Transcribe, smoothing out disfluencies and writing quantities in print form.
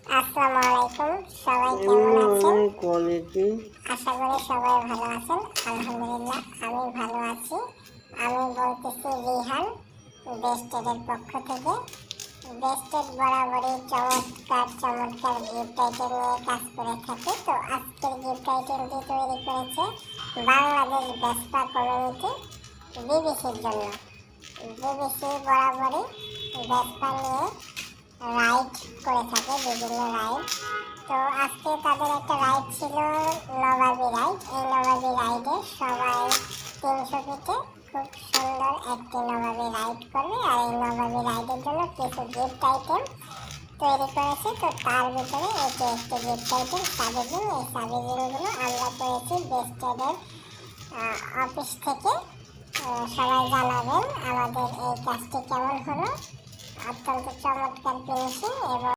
আসসালামু আলাইকুম, সবাই কেমন আছেন? আশা করি সবাই ভালো আছেন। আলহামদুলিল্লাহ আমি ভালো আছি। আমি বলতেছি রিহান, বেস্টেডের পক্ষ থেকে। বেস্টেড বরাবরই চমৎকার গিফট আইটেম নিয়ে কাজ করে থাকে। তো আজকের গিফট আইটেমটি তৈরি করেছে বাংলাদেশ ভেসপা কমিউনিটি বিবিসির জন্য। বিবিসি বরাবরই ভেসপা নিয়ে রাইড করে থাকে, বিভিন্ন রাইড। তো আজকে তাদের একটা রাইড ছিল, নবাবী রাইড। এই নবাবী রাইডে সবাই 300 ফিটে খুব সুন্দর একটি নবাবী রাইড করবে, আর এই নবাবী রাইডের জন্য কিছু গিফট আইটেম তৈরি করেছে। তো তার ভিতরে এটি একটি গিফট আইটেম, সাবিজিং। এই সাবিজিংগুলো আমরা করেছি বেস্টেডের অফিস থেকে। সবাই জানাবেন আমাদের এই কাজটি কেমন হলো। অত্যন্ত চমৎকার ফিনিশিং এবং